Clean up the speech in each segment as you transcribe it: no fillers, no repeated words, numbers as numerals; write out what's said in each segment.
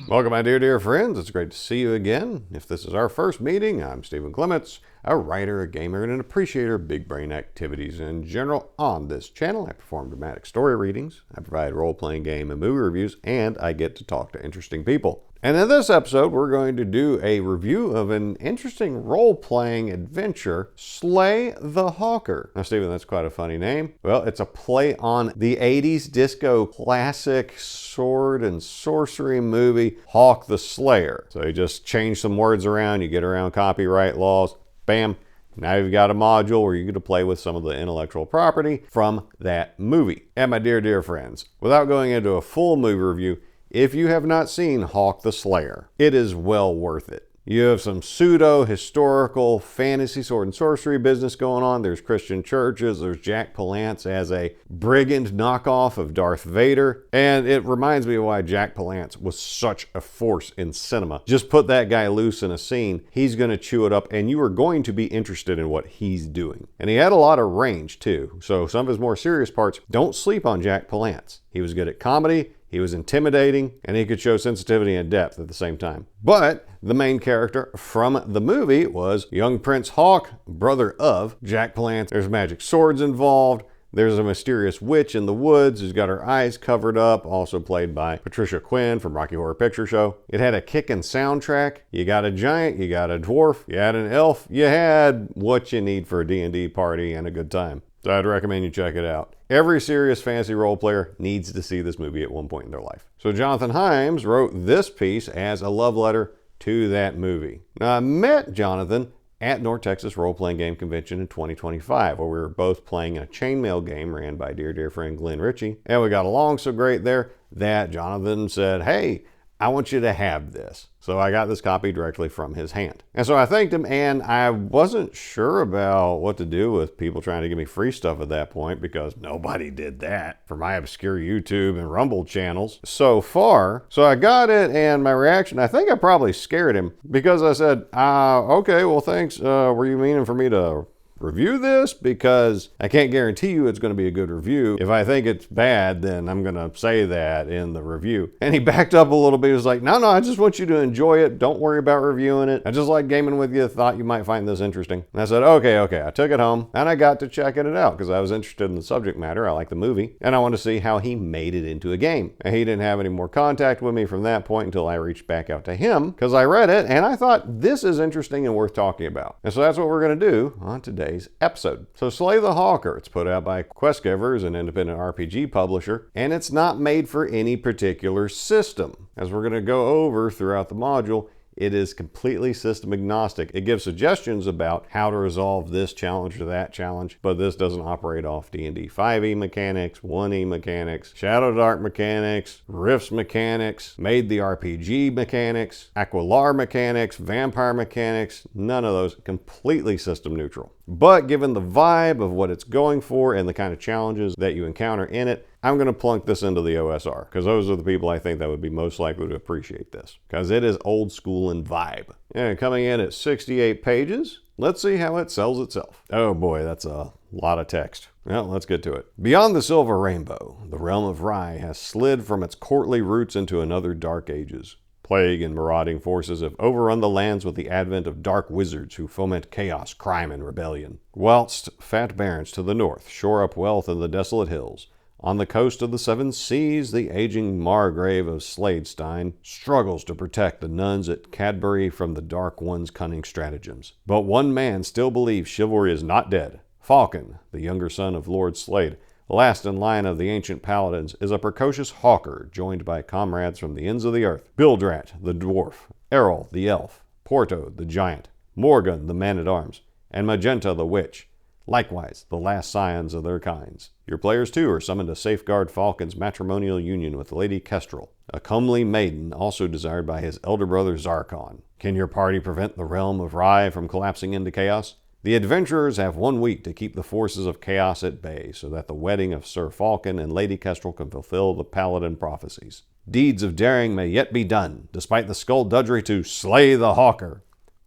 Welcome, my dear friends. It's great to see you again. If this is our first meeting, I'm Stephen Clements, a writer, a gamer, and an appreciator of big brain activities in general. On this channel, I perform dramatic story readings, I provide role-playing game and movie reviews, and I get to talk to interesting people. And in this episode, we're going to do a review of an interesting role-playing adventure, Slay the Hawker. Now, Stephen, that's quite a funny name. Well, it's a play on the 80s disco classic sword and sorcery movie, Hawk the Slayer. So you just change some words around, you get around copyright laws, bam, now you've got a module where you get to play with some of the intellectual property from that movie. And my dear friends, without going into a full movie review, if you have not seen Hawk the Slayer, it is well worth it. You have some pseudo-historical fantasy sword and sorcery business going on. There's Christian churches. There's Jack Palance as a brigand knockoff of Darth Vader. And it reminds me of why Jack Palance was such a force in cinema. Just put that guy loose in a scene, he's going to chew it up, and you are going to be interested in what he's doing. And he had a lot of range, too. So some of his more serious parts, don't sleep on Jack Palance. He was good at comedy. He was intimidating, and he could show sensitivity and depth at the same time. But the main character from the movie was young Prince Hawk, brother of Jack Palance. There's magic swords involved. There's a mysterious witch in the woods who's got her eyes covered up, also played by Patricia Quinn from Rocky Horror Picture Show. It had a kickin' soundtrack. You got a giant, you got a dwarf, you had an elf, you had what you need for a D&D party and a good time. So I'd recommend you check it out. Every serious fantasy role player needs to see this movie at one point in their life. So Jonathan Himes wrote this piece as a love letter to that movie. Now, I met Jonathan at North Texas Role-Playing Game Convention in 2025, where we were both playing a chainmail game ran by dear friend Glenn Ritchie. And we got along so great there that Jonathan said, hey, I want you to have this. So I got this copy directly from his hand. And so I thanked him, and I wasn't sure about what to do with people trying to give me free stuff at that point, because nobody did that for my obscure YouTube and Rumble channels so far. So I got it, and my reaction, I think I probably scared him, because I said, okay, well, thanks. Were you meaning for me to review this? Because I can't guarantee you it's going to be a good review. If I think it's bad, then I'm going to say that in the review. And he backed up a little bit. He was like, no, I just want you to enjoy it. Don't worry about reviewing it. I just like gaming with you. Thought you might find this interesting. And I said, okay. I took it home and I got to checking it out because I was interested in the subject matter. I like the movie and I wanted to see how he made it into a game. And he didn't have any more contact with me from that point until I reached back out to him because I read it and I thought this is interesting and worth talking about. And so that's what we're going to do on today's episode. So Slay the Hawker, it's put out by Questgivers, an independent RPG publisher, and it's not made for any particular system. As we're going to go over throughout the module, it is completely system agnostic. It gives suggestions about how to resolve this challenge or that challenge, but this doesn't operate off D&D 5e mechanics, 1e mechanics, Shadow Dark mechanics, Rifts mechanics, Made the RPG mechanics, Aquilar mechanics, Vampire mechanics, none of those. Completely system neutral. But given the vibe of what it's going for and the kind of challenges that you encounter in it, I'm going to plunk this into the OSR because those are the people I think that would be most likely to appreciate this because it is old school in vibe. And coming in at 68 pages, let's see how it sells itself. Oh boy, that's a lot of text. Well, let's get to it. Beyond the silver rainbow, the realm of Rye has slid from its courtly roots into another dark ages. Plague and marauding forces have overrun the lands with the advent of dark wizards who foment chaos, crime, and rebellion. Whilst fat barons to the north shore up wealth in the desolate hills, on the coast of the seven seas, the aging Margrave of Sladestein struggles to protect the nuns at Cadbury from the Dark One's cunning stratagems. But one man still believes chivalry is not dead. Falcon, the younger son of Lord Slade, last in line of the ancient paladins, is a precocious hawker joined by comrades from the ends of the earth. Bildrat, the dwarf, Errol, the elf, Porto, the giant, Morgan, the man-at-arms, and Magenta, the witch. Likewise, the last scions of their kinds. Your players, too, are summoned to safeguard Falcon's matrimonial union with Lady Kestrel, a comely maiden also desired by his elder brother Zarkon. Can your party prevent the realm of Rye from collapsing into chaos? The adventurers have 1 week to keep the forces of chaos at bay so that the wedding of Sir Falcon and Lady Kestrel can fulfill the paladin prophecies. Deeds of daring may yet be done, despite the skullduggery to Slay the Hawker.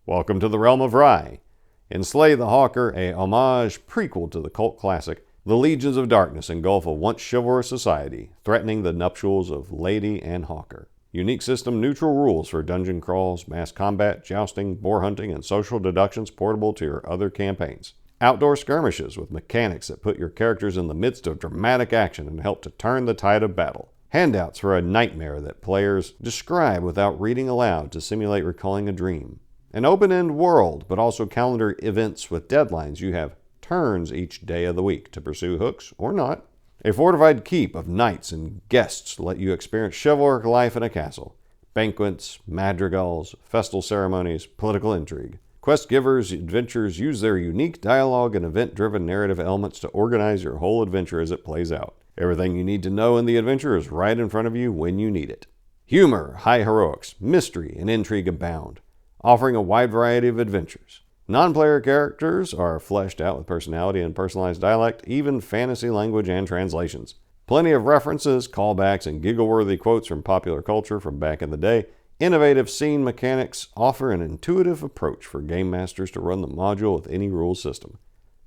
Welcome to the realm of Rye. In Slay the Hawker, a homage prequel to the cult classic, The legions of darkness engulf a once chivalrous society, threatening the nuptials of Lady and Hawker. Unique system, neutral rules for dungeon crawls, mass combat, jousting, boar hunting, and social deductions portable to your other campaigns. Outdoor skirmishes with mechanics that put your characters in the midst of dramatic action and help to turn the tide of battle. Handouts for a nightmare that players describe without reading aloud to simulate recalling a dream. An open-end world, but also calendar events with deadlines. You have turns each day of the week to pursue hooks or not. A fortified keep of knights and guests to let you experience chivalric life in a castle. Banquets, madrigals, festal ceremonies, political intrigue. Quest givers' adventures use their unique dialogue and event-driven narrative elements to organize your whole adventure as it plays out. Everything you need to know in the adventure is right in front of you when you need it. Humor, high heroics, mystery, and intrigue abound, offering a wide variety of adventures. Non-player characters are fleshed out with personality and personalized dialect, even fantasy language and translations. Plenty of references, callbacks, and giggle-worthy quotes from popular culture from back in the day. Innovative scene mechanics offer an intuitive approach for game masters to run the module with any rules system.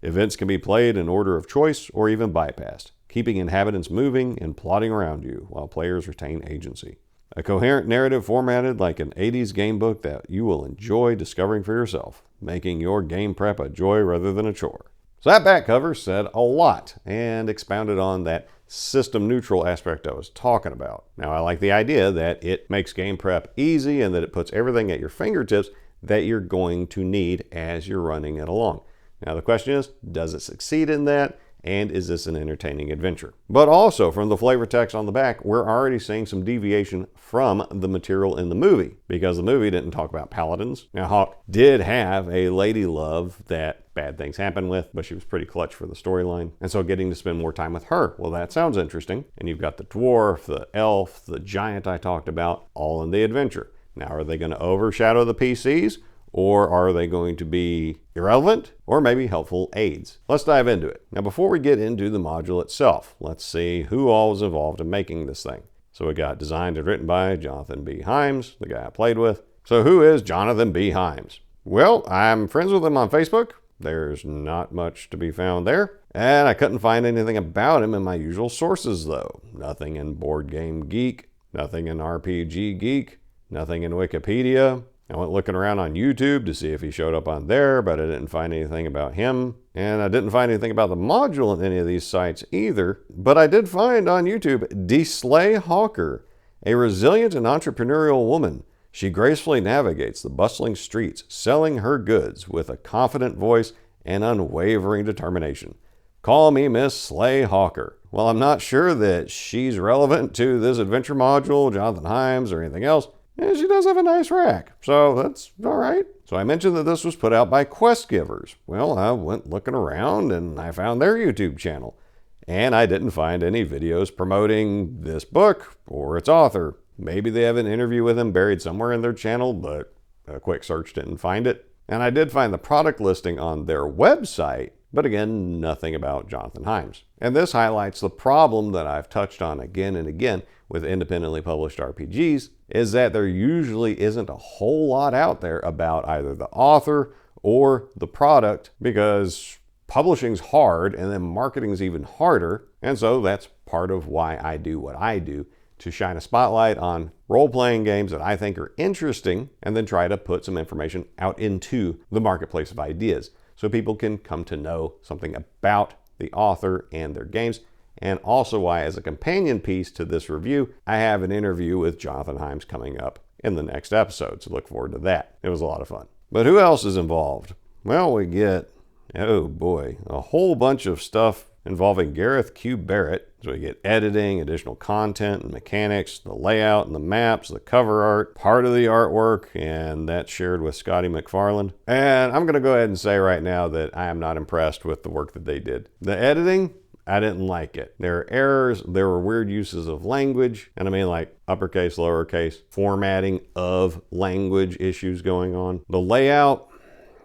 Events can be played in order of choice or even bypassed, keeping inhabitants moving and plotting around you while players retain agency. A coherent narrative formatted like an 80s game book that you will enjoy discovering for yourself, making your game prep a joy rather than a chore. So that back cover said a lot and expounded on that system neutral aspect I was talking about. Now, I like the idea that it makes game prep easy and that it puts everything at your fingertips that you're going to need as you're running it along. Now, the question is, does it succeed in that? And is this an entertaining adventure? But also, from the flavor text on the back, we're already seeing some deviation from the material in the movie, because the movie didn't talk about paladins. Now, Hawk did have a lady love that bad things happened with, but she was pretty clutch for the storyline. And so getting to spend more time with her, well, that sounds interesting. And you've got the dwarf, the elf, the giant I talked about, all in the adventure. Now, are they going to overshadow the PCs? Or are they going to be irrelevant or maybe helpful aids? Let's dive into it. Now, before we get into the module itself, let's see who all was involved in making this thing. So we got designed and written by Jonathan B. Himes, the guy I played with. So who is Jonathan B. Himes? Well, I'm friends with him on Facebook. There's not much to be found there. And I couldn't find anything about him in my usual sources though. Nothing in Board Game Geek, nothing in RPG Geek, nothing in Wikipedia. I went looking around on YouTube to see if he showed up on there, but I didn't find anything about him. And I didn't find anything about the module in any of these sites either. But I did find on YouTube Slay Hawker, a resilient and entrepreneurial woman. She gracefully navigates the bustling streets, selling her goods with a confident voice and unwavering determination. Call me Miss Slay Hawker. Well, I'm not sure that she's relevant to this adventure module, Jonathan Himes, or anything else. And she does have a nice rack, so that's all right. So I mentioned that this was put out by Quest Givers. Well, I went looking around and I found their YouTube channel. And I didn't find any videos promoting this book or its author. Maybe they have an interview with him buried somewhere in their channel, but a quick search didn't find it. And I did find the product listing on their website, but again, nothing about Jonathan Himes. And this highlights the problem that I've touched on again and again with independently published RPGs, is that there usually isn't a whole lot out there about either the author or the product, because publishing's hard and then marketing's even harder. And so that's part of why I do what I do, to shine a spotlight on role-playing games that I think are interesting and then try to put some information out into the marketplace of ideas so people can come to know something about the author and their games. And also why, as a companion piece to this review, I have an interview with Jonathan Himes coming up in the next episode, so look forward to that. It was a lot of fun. But who else is involved? Well, we get, oh boy, a whole bunch of stuff involving Gareth Q. Barrett. So we get editing, additional content and mechanics, the layout and the maps, the cover art, part of the artwork, and that's shared with Scotty McFarland. And I'm going to go ahead and say right now that I am not impressed with the work that they did. The editing, I didn't like it. There are errors, there were weird uses of language, and I mean like uppercase, lowercase, formatting of language issues going on. The layout,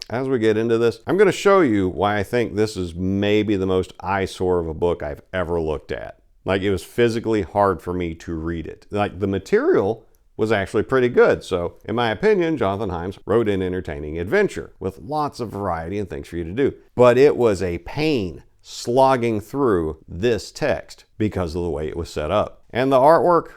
as we get into this, I'm going to show you why I think this is maybe the most eyesore of a book I've ever looked at. Like, it was physically hard for me to read it. Like, the material was actually pretty good. So, in my opinion, Jonathan Himes wrote an entertaining adventure with lots of variety and things for you to do. But it was a pain slogging through this text because of the way it was set up. And the artwork,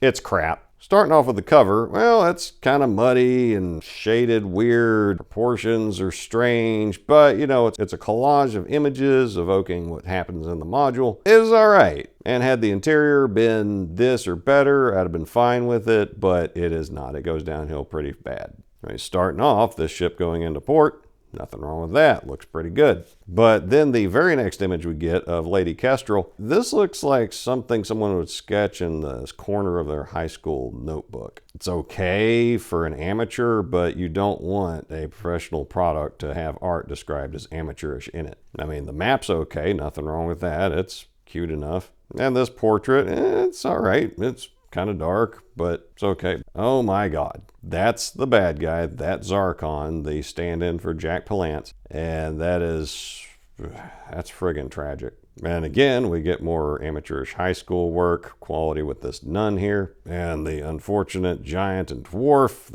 it's crap. Starting off with the cover, well, it's kind of muddy and shaded weird. Proportions are strange, but you know, it's a collage of images evoking what happens in the module. It was all right. And had the interior been this or better, I'd have been fine with it, but it is not. It goes downhill pretty bad. Right, starting off, this ship going into port, nothing wrong with that. Looks pretty good. But then the very next image we get of Lady Kestrel, this looks like something someone would sketch in the corner of their high school notebook. It's okay for an amateur, but you don't want a professional product to have art described as amateurish in it. I mean, the map's okay. Nothing wrong with that. It's cute enough. And this portrait, it's all right. It's kind of dark, but it's okay. Oh my God. That's the bad guy. That's Zarkon, the stand-in for Jack Palance. And that's friggin' tragic. And again, we get more amateurish high school work quality with this nun here. And the unfortunate giant and dwarf,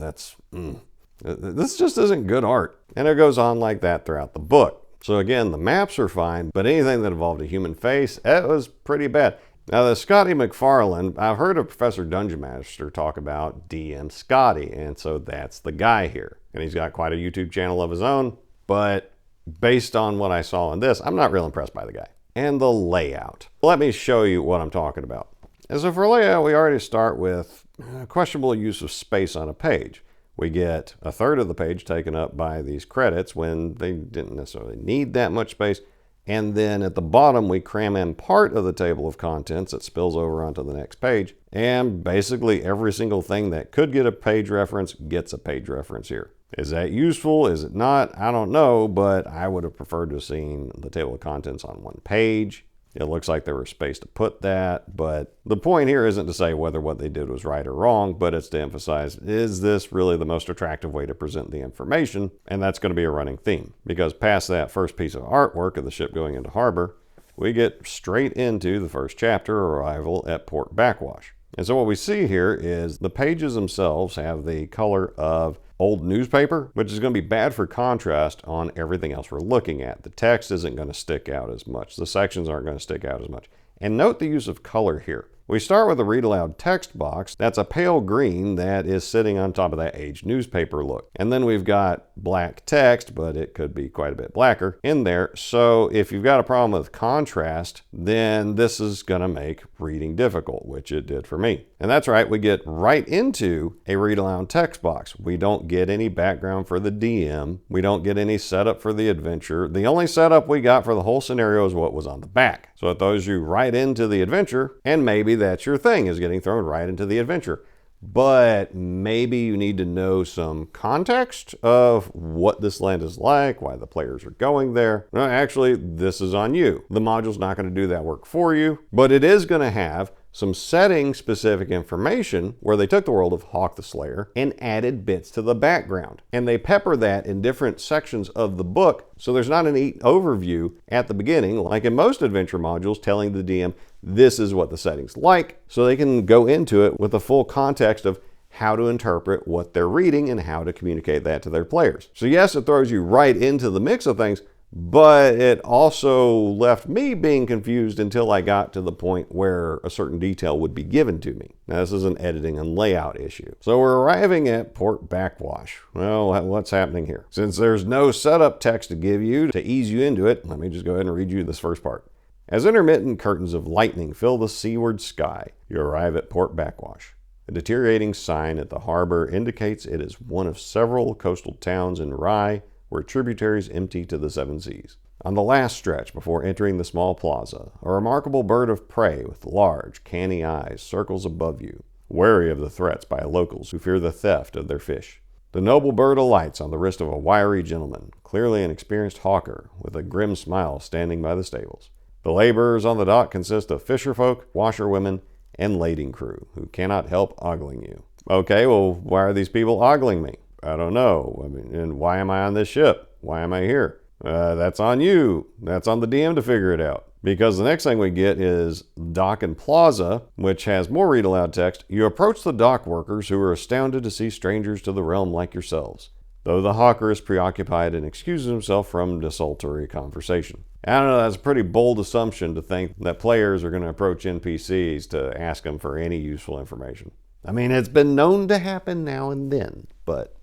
this just isn't good art. And it goes on like that throughout the book. So again, the maps are fine, but anything that involved a human face, it was pretty bad. Now, the Scotty McFarlane, I've heard of Professor Dungeon Master talk about DM Scotty, and so that's the guy here. And he's got quite a YouTube channel of his own, but based on what I saw in this, I'm not real impressed by the guy. And the layout. Let me show you what I'm talking about. And so for layout, we already start with questionable use of space on a page. We get a third of the page taken up by these credits when they didn't necessarily need that much space. And then at the bottom, we cram in part of the table of contents that spills over onto the next page. And basically every single thing that could get a page reference gets a page reference here. Is that useful? Is it not? I don't know, but I would have preferred to have seen the table of contents on one page. It looks like there was space to put that, but the point here isn't to say whether what they did was right or wrong, but it's to emphasize, is this really the most attractive way to present the information? And that's going to be a running theme, because past that first piece of artwork of the ship going into harbor, we get straight into the first chapter, arrival at Port Backwash. And so what we see here is the pages themselves have the color of old newspaper, which is going to be bad for contrast on everything else we're looking at. The text isn't going to stick out as much. The sections aren't going to stick out as much. And note the use of color here. We start with a read aloud text box. That's a pale green that is sitting on top of that aged newspaper look. And then we've got black text, but it could be quite a bit blacker in there. So if you've got a problem with contrast, then this is going to make reading difficult, which it did for me. And that's right, we get right into a read aloud text box. We don't get any background for the DM. We don't get any setup for the adventure. The only setup we got for the whole scenario is what was on the back. So it throws you right into the adventure, and maybe that's your thing, is getting thrown right into the adventure. But maybe you need to know some context of what this land is like, why the players are going there. No, actually, this is on you. The module's not going to do that work for you, but it is going to have some setting-specific information where they took the world of Hawk the Slayer and added bits to the background. And they pepper that in different sections of the book, so there's not a neat overview at the beginning, like in most adventure modules, telling the DM, this is what the setting's like, so they can go into it with the full context of how to interpret what they're reading and how to communicate that to their players. So yes, it throws you right into the mix of things, but it also left me being confused until I got to the point where a certain detail would be given to me. Now, this is an editing and layout issue. So we're arriving at Port Backwash. Well, what's happening here? Since there's no setup text to give you to ease you into it, let me just go ahead and read you this first part. As intermittent curtains of lightning fill the seaward sky, you arrive at Port Backwash. A deteriorating sign at the harbor indicates it is one of several coastal towns in Rye where tributaries empty to the seven seas. On the last stretch before entering the small plaza, a remarkable bird of prey with large, canny eyes circles above you, wary of the threats by locals who fear the theft of their fish. The noble bird alights on the wrist of a wiry gentleman, clearly an experienced hawker, with a grim smile standing by the stables. The laborers on the dock consist of fisherfolk, washerwomen, and lading crew, who cannot help ogling you. Okay, well, why are these people ogling me? I don't know. I mean, and why am I on this ship? Why am I here? That's on you. That's on the DM to figure it out. Because the next thing we get is Dock and Plaza, which has more read aloud text. You approach the dock workers who are astounded to see strangers to the realm like yourselves. though the hawker is preoccupied and excuses himself from desultory conversation. I don't know, that's a pretty bold assumption to think that players are going to approach NPCs to ask them for any useful information. I mean, it's been known to happen now and then, but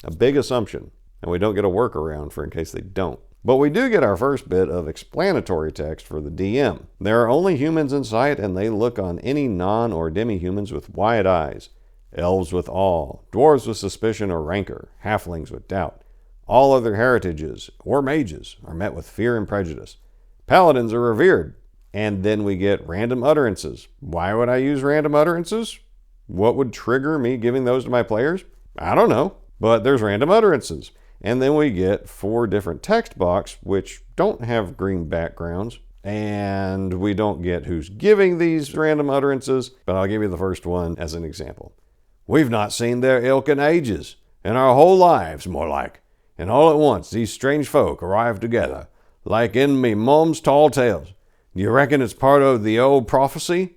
a big assumption, and we don't get a workaround for in case they don't. But we do get our first bit of explanatory text for the DM. There are only humans in sight, and they look on any non- or demi-humans with wide eyes. Elves with awe, dwarves with suspicion or rancor, halflings with doubt. All other heritages, or mages, are met with fear and prejudice. Paladins are revered. And then we get random utterances. Why would I use random utterances? What would trigger me giving those to my players? I don't know, but there's random utterances. And then we get 4 different text boxes, which don't have green backgrounds. And we don't get who's giving these random utterances, but I'll give you the first one as an example. We've not seen their ilk in ages, in our whole lives, more like. And all at once, these strange folk arrive together, like in me mum's tall tales. Do you reckon it's part of the old prophecy?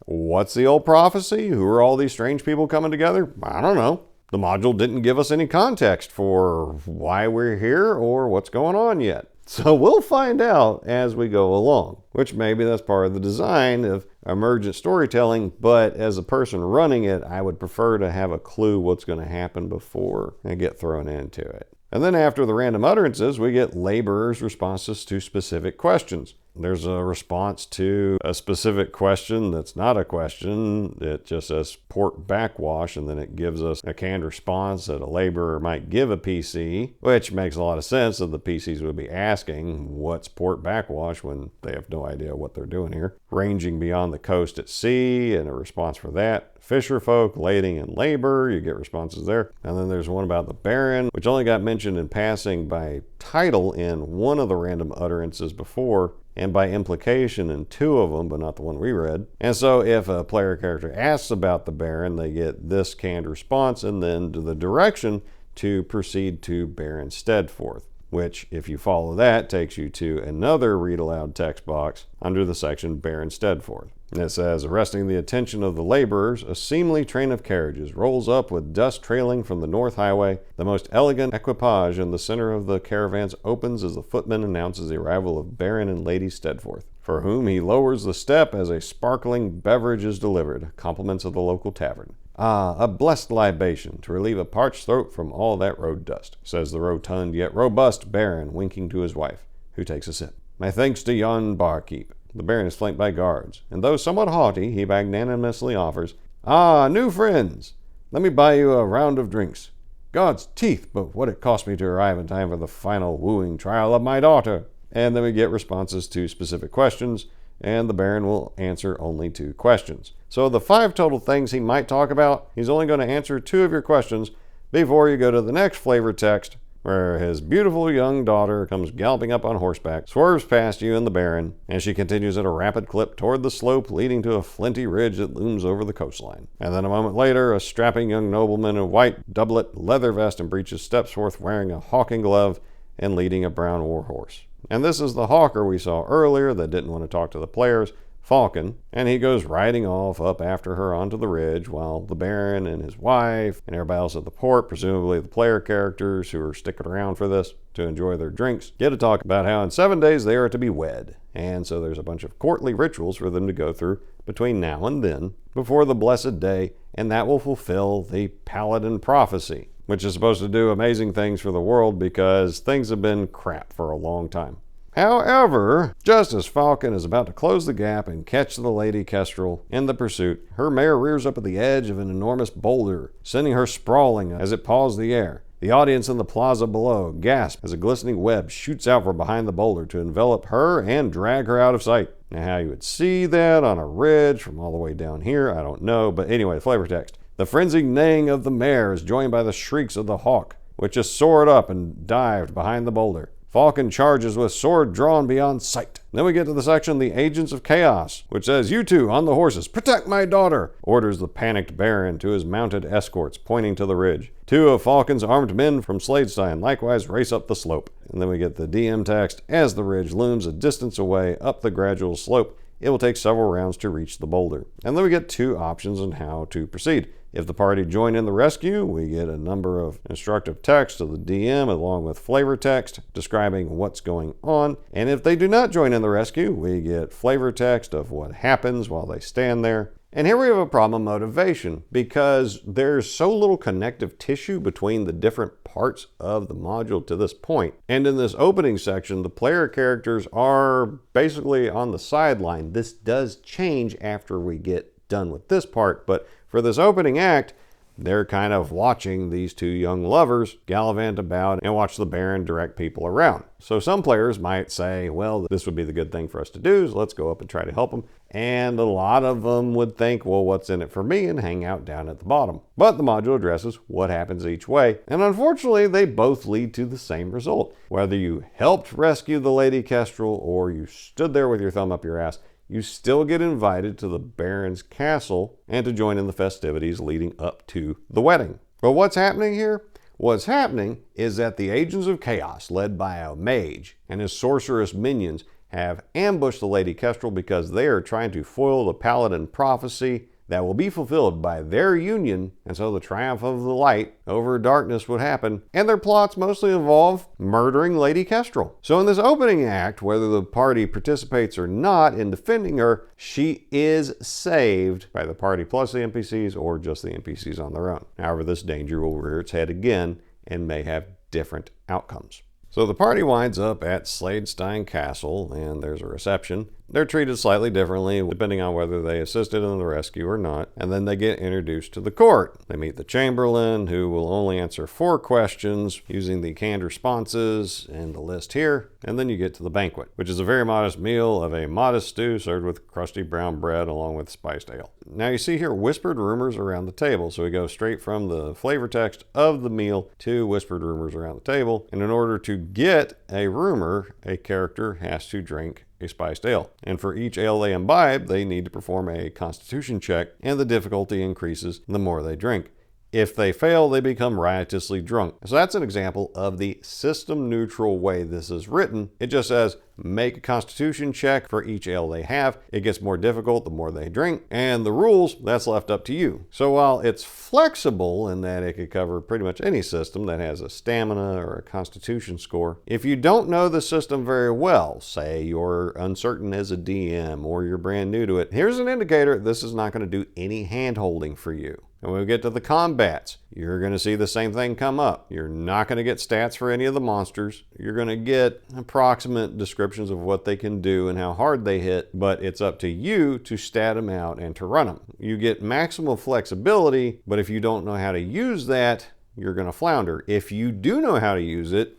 What's the old prophecy? Who are all these strange people coming together? I don't know. The module didn't give us any context for why we're here or what's going on yet. So we'll find out as we go along, which maybe that's part of the design of emergent storytelling, but as a person running it, I would prefer to have a clue what's going to happen before I get thrown into it. And then after the random utterances, we get laborers' responses to specific questions. There's a response to a specific question that's not a question. It just says port backwash, and then it gives us a canned response that a laborer might give a PC, which makes a lot of sense that the PCs would be asking, what's port backwash, when they have no idea what they're doing here. Ranging beyond the coast at sea, and a response for that. Fisher folk, lading and labor, you get responses there. And then there's one about the Baron, which only got mentioned in passing by title in one of the random utterances before, and by implication in 2 of them, but not the one we read. And so if a player character asks about the Baron, they get this canned response and then the direction to proceed to Baron Steadforth, which, if you follow that, takes you to another read-aloud text box under the section Baron Steadforth. And it says, arresting the attention of the laborers, a seemly train of carriages rolls up with dust trailing from the north highway. The most elegant equipage in the center of the caravans opens as the footman announces the arrival of Baron and Lady Steadforth, for whom he lowers the step as a sparkling beverage is delivered, compliments of the local tavern. Ah, a blessed libation to relieve a parched throat from all that road dust, says the rotund yet robust Baron, winking to his wife, who takes a sip. My thanks to yon barkeep. The Baron is flanked by guards, and though somewhat haughty, he magnanimously offers, Ah, new friends! Let me buy you a round of drinks. God's teeth, but what it cost me to arrive in time for the final wooing trial of my daughter. And then we get responses to specific questions, and the Baron will answer only 2 questions. So the 5 total things he might talk about, he's only going to answer 2 of your questions before you go to the next flavor text, where his beautiful young daughter comes galloping up on horseback, swerves past you and the Baron, and she continues at a rapid clip toward the slope leading to a flinty ridge that looms over the coastline. And then a moment later, a strapping young nobleman in white doublet, leather vest, and breeches steps forth wearing a hawking glove and leading a brown war horse. And this is the hawker we saw earlier that didn't want to talk to the players, Falcon, and he goes riding off up after her onto the ridge while the Baron and his wife and everybody else at the port, presumably the player characters who are sticking around for this to enjoy their drinks, get to talk about how in 7 days they are to be wed. And so there's a bunch of courtly rituals for them to go through between now and then before the blessed day, and that will fulfill the Paladin prophecy, which is supposed to do amazing things for the world because things have been crap for a long time. However, just as Falcon is about to close the gap and catch the Lady Kestrel in the pursuit, her mare rears up at the edge of an enormous boulder, sending her sprawling as it paws the air. The audience in the plaza below gasp as a glistening web shoots out from behind the boulder to envelop her and drag her out of sight. Now, how you would see that on a ridge from all the way down here, I don't know, but anyway, flavor text. The frenzied neighing of the mare is joined by the shrieks of the hawk, which has soared up and dived behind the boulder. Falcon charges with sword drawn beyond sight. Then we get to the section, the Agents of Chaos, which says, You 2 on the horses, protect my daughter, orders the panicked Baron to his mounted escorts, pointing to the ridge. 2 of Falcon's armed men from Sladestein likewise race up the slope. And then we get the DM text, as the ridge looms a distance away up the gradual slope, it will take several rounds to reach the boulder. And then we get 2 options on how to proceed. If the party join in the rescue, we get a number of instructive text to the DM along with flavor text describing what's going on. And if they do not join in the rescue, we get flavor text of what happens while they stand there. And here we have a problem of motivation because there's so little connective tissue between the different parts of the module to this point. And in this opening section, the player characters are basically on the sideline. This does change after we get done with this part, but for this opening act, they're kind of watching these two young lovers gallivant about and watch the Baron direct people around. So some players might say, well, this would be the good thing for us to do, so let's go up and try to help them. And a lot of them would think, well, what's in it for me, and hang out down at the bottom. But the module addresses what happens each way, and unfortunately, they both lead to the same result. Whether you helped rescue the Lady Kestrel or you stood there with your thumb up your ass, you still get invited to the Baron's castle and to join in the festivities leading up to the wedding. But what's happening here? What's happening is that the Agents of Chaos, led by a mage and his sorceress minions, have ambushed the Lady Kestrel because they are trying to foil the Paladin prophecy that will be fulfilled by their union, and so the triumph of the light over darkness would happen, and their plots mostly involve murdering Lady Kestrel. So in this opening act, whether the party participates or not in defending her, she is saved by the party plus the NPCs or just the NPCs on their own. However, this danger will rear its head again and may have different outcomes. So the party winds up at Sladestein Castle, and there's a reception. They're treated slightly differently depending on whether they assisted in the rescue or not, and then they get introduced to the court. They meet the Chamberlain, who will only answer 4 questions using the canned responses and the list here, and then you get to the banquet, which is a very modest meal of a modest stew served with crusty brown bread along with spiced ale. Now you see here whispered rumors around the table, so we go straight from the flavor text of the meal to whispered rumors around the table, and in order to get a rumor, a character has to drink a spiced ale. And for each ale they imbibe, they need to perform a constitution check, and the difficulty increases the more they drink. If they fail, they become riotously drunk. So that's an example of the system-neutral way this is written. It just says, make a constitution check for each ale they have. It gets more difficult the more they drink. And the rules, that's left up to you. So while it's flexible in that it could cover pretty much any system that has a stamina or a constitution score, if you don't know the system very well, say you're uncertain as a DM or you're brand new to it, here's an indicator this is not going to do any hand-holding for you. And when we get to the combats, you're going to see the same thing come up. You're not going to get stats for any of the monsters. You're going to get approximate descriptions of what they can do and how hard they hit, but it's up to you to stat them out and to run them. You get maximum flexibility, but if you don't know how to use that, you're going to flounder. If you do know how to use it,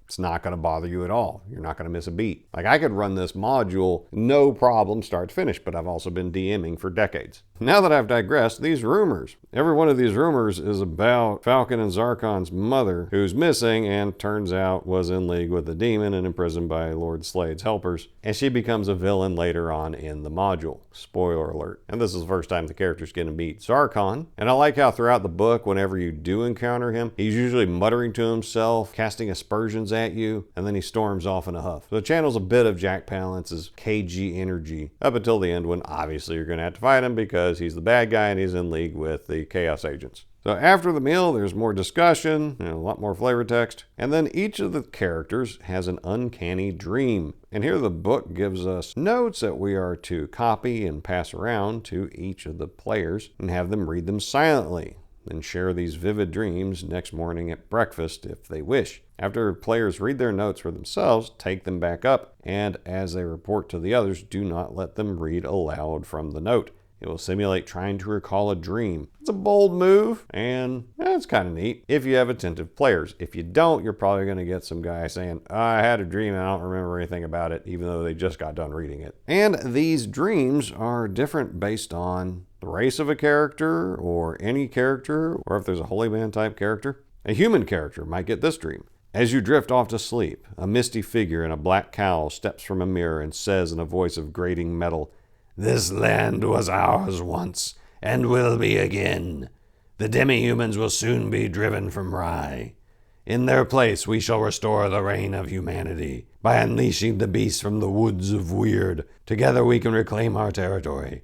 it's not going to bother you at all. You're not going to miss a beat. Like, I could run this module no problem start to finish, but I've also been DMing for decades. Now that I've digressed, these rumors. Every one of these rumors is about Falcon and Zarkon's mother, who's missing and turns out was in league with the demon and imprisoned by Lord Slade's helpers, and she becomes a villain later on in the module. Spoiler alert. And this is the first time the character's going to meet Zarkon. And I like how throughout the book, whenever you do encounter him, he's usually muttering to himself, casting aspersions at you, and then he storms off in a huff. So it channels a bit of Jack Palance's KG energy up until the end, when obviously you're going to have to fight him because he's the bad guy and he's in league with the Chaos Agents. So after the meal, there's more discussion, a lot more flavor text, and then each of the characters has an uncanny dream. And here the book gives us notes that we are to copy and pass around to each of the players and have them read them silently, then share these vivid dreams next morning at breakfast if they wish. After players read their notes for themselves, take them back up, and as they report to the others, do not let them read aloud from the note. It will simulate trying to recall a dream. It's a bold move, and it's kind of neat if you have attentive players. If you don't, you're probably going to get some guy saying, I had a dream and I don't remember anything about it, even though they just got done reading it. And these dreams are different based on the race of a character, or any character, or if there's a holy man type character. A human character might get this dream. As you drift off to sleep, a misty figure in a black cowl steps from a mirror and says in a voice of grating metal, "This land was ours once, and will be again. The demi-humans will soon be driven from Rye. In their place we shall restore the reign of humanity by unleashing the beasts from the woods of Weird. Together we can reclaim our territory.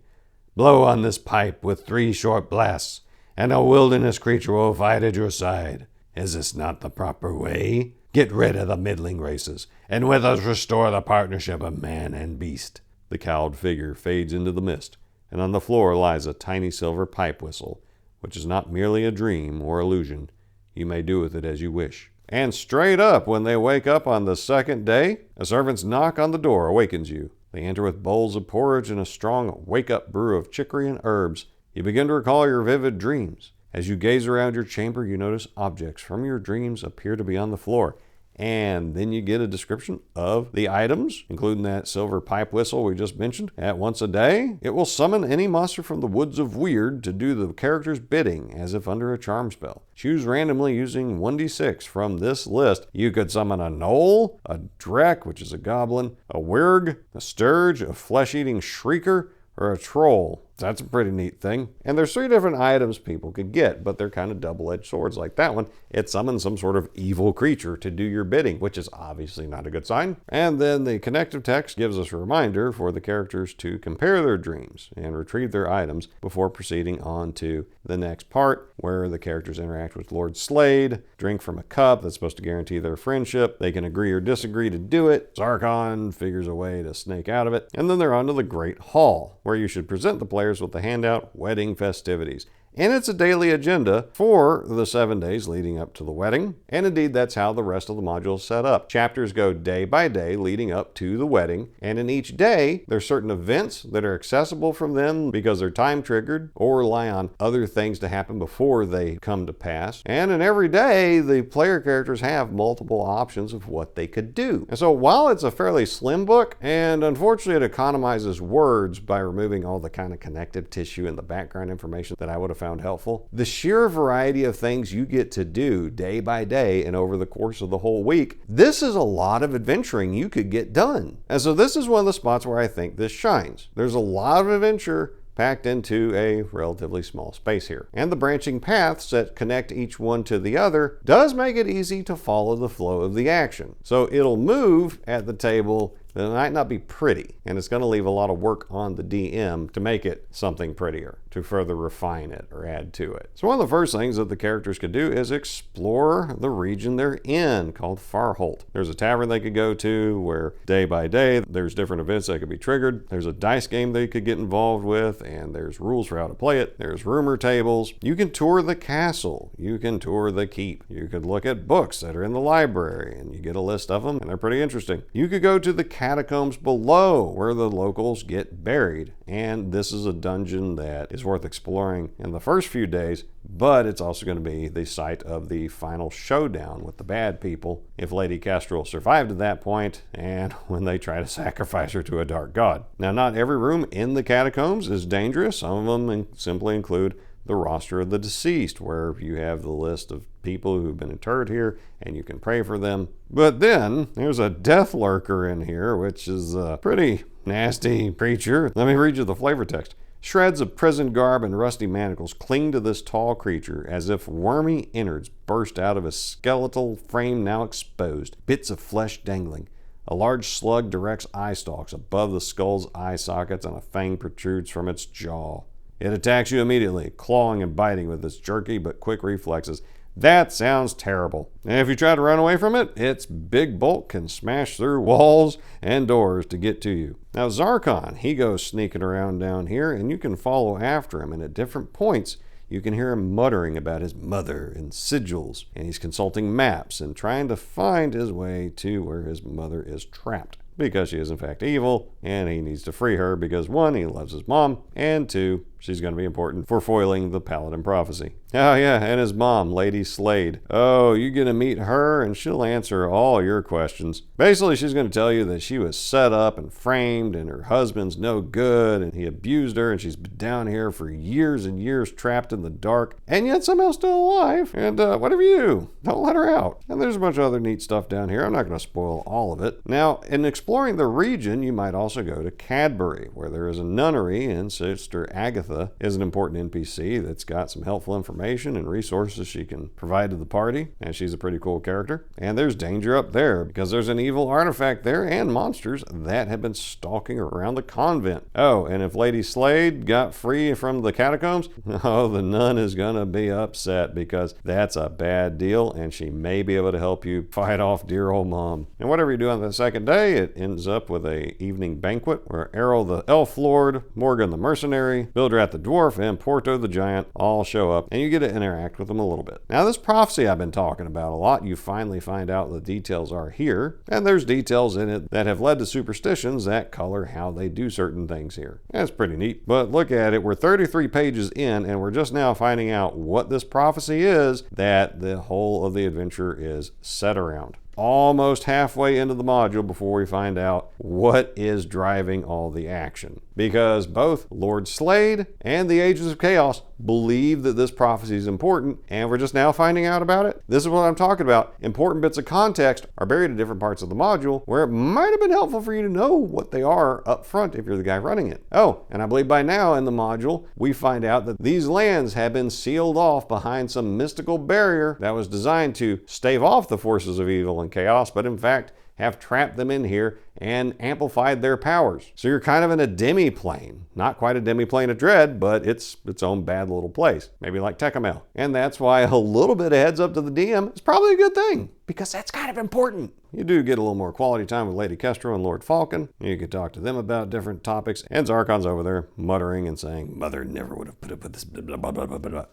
Blow on this pipe with 3 short blasts, and a wilderness creature will fight at your side. Is this not the proper way? Get rid of the middling races, and with us restore the partnership of man and beast. The cowled figure fades into the mist, and on the floor lies a tiny silver pipe whistle, which is not merely a dream or illusion. You may do with it as you wish. And straight up, when they wake up on the second day, a servant's knock on the door awakens you. They enter with bowls of porridge and a strong wake-up brew of chicory and herbs. You begin to recall your vivid dreams. As you gaze around your chamber, you notice objects from your dreams appear to be on the floor. And then you get a description of the items, including that silver pipe whistle we just mentioned. At once a day, it will summon any monster from the woods of Weird to do the character's bidding, as if under a charm spell. Choose randomly using 1d6 from this list. You could summon a gnoll, a drek, which is a goblin, a wyrg, a sturge, a flesh-eating shrieker, or a troll. That's a pretty neat thing. And there's 3 different items people could get, but they're kind of double-edged swords. Like that one, it summons some sort of evil creature to do your bidding, which is obviously not a good sign. And then the connective text gives us a reminder for the characters to compare their dreams and retrieve their items before proceeding on to the next part, where the characters interact with Lord Slade, drink from a cup that's supposed to guarantee their friendship. They can agree or disagree to do it. Zarkon figures a way to snake out of it. And then they're on to the Great Hall, where you should present the players with the handout Wedding Festivities. And it's a daily agenda for the 7 days leading up to the wedding. And indeed, that's how the rest of the module is set up. Chapters go day by day leading up to the wedding. And in each day, there's certain events that are accessible from them because they're time triggered or rely on other things to happen before they come to pass. And in every day, the player characters have multiple options of what they could do. And so while it's a fairly slim book, and unfortunately it economizes words by removing all the kind of connective tissue and the background information that I would have found helpful, the sheer variety of things you get to do day by day and over the course of the whole week, this is a lot of adventuring you could get done. And so this is one of the spots where I think this shines. There's a lot of adventure packed into a relatively small space here. And the branching paths that connect each one to the other does make it easy to follow the flow of the action. So it'll move at the table, but it might not be pretty, and it's going to leave a lot of work on the DM to make it something prettier, to further refine it or add to it. So one of the first things that the characters could do is explore the region they're in, called Farholt. There's a tavern they could go to where day by day there's different events that could be triggered. There's a dice game they could get involved with, and there's rules for how to play it. There's rumor tables. You can tour the castle. You can tour the keep. You could look at books that are in the library, and you get a list of them, and they're pretty interesting. You could go to the catacombs below where the locals get buried, and this is a dungeon that is worth exploring in the first few days, but it's also going to be the site of the final showdown with the bad people if Lady Kestrel survived to that point, and when they try to sacrifice her to a dark god. Now, not every room in the catacombs is dangerous. Some of them simply include the roster of the deceased, where you have the list of people who've been interred here and you can pray for them. But then there's a death lurker in here, which is a pretty nasty creature. Let me read you the flavor text. Shreds of prison garb and rusty manacles cling to this tall creature as if wormy innards burst out of his skeletal frame now exposed, bits of flesh dangling. A large slug directs eye stalks above the skull's eye sockets, and a fang protrudes from its jaw. It attacks you immediately, clawing and biting with its jerky but quick reflexes. That sounds terrible. And if you try to run away from it, its big bulk can smash through walls and doors to get to you. Now Zarkon, he goes sneaking around down here, and you can follow after him, and at different points you can hear him muttering about his mother and sigils, and he's consulting maps and trying to find his way to where his mother is trapped, because she is in fact evil, and he needs to free her because 1, he loves his mom, and 2, she's going to be important for foiling the Paladin prophecy. Oh yeah, and his mom, Lady Slade. Oh, you're going to meet her and she'll answer all your questions. Basically, she's going to tell you that she was set up and framed and her husband's no good and he abused her and she's been down here for years and years trapped in the dark and yet somehow still alive. And whatever you do, don't let her out. And there's a bunch of other neat stuff down here. I'm not going to spoil all of it. Now, in exploring the region, you might also go to Cadbury, where there is a nunnery, and Sister Agatha Martha is an important NPC that's got some helpful information and resources she can provide to the party, and she's a pretty cool character. And there's danger up there because there's an evil artifact there and monsters that have been stalking around the convent. Oh, and if Lady Slade got free from the catacombs, oh, the nun is gonna be upset because that's a bad deal, and she may be able to help you fight off dear old mom. And whatever you do on the second day, it ends up with a evening banquet where Errol the elf lord, Morgan the mercenary, Bildrat the dwarf, and Porto the giant all show up, and you get to interact with them a little bit. Now, this prophecy I've been talking about a lot, you finally find out the details are here, and there's details in it that have led to superstitions that color how they do certain things here. That's pretty neat. But look at it, we're 33 pages in, and we're just now finding out what this prophecy is that the whole of the adventure is set around. Almost halfway into the module before we find out what is driving all the action. Because both Lord Slade and the Agents of Chaos believe that this prophecy is important, and we're just now finding out about it. This is what I'm talking about. Important bits of context are buried in different parts of the module where it might have been helpful for you to know what they are up front if you're the guy running it. Oh, and I believe by now in the module, we find out that these lands have been sealed off behind some mystical barrier that was designed to stave off the forces of evil and chaos, but in fact have trapped them in here and amplified their powers. So you're kind of in a demi-plane. Not quite a demi-plane of dread, but it's its own bad little place. Maybe like Tecumseh. And that's why a little bit of heads up to the DM is probably a good thing, because that's kind of important. You do get a little more quality time with Lady Kestrel and Lord Falcon. You can talk to them about different topics, and Zarkon's over there muttering and saying, "Mother never would have put up with this, blah, blah, blah, blah, blah."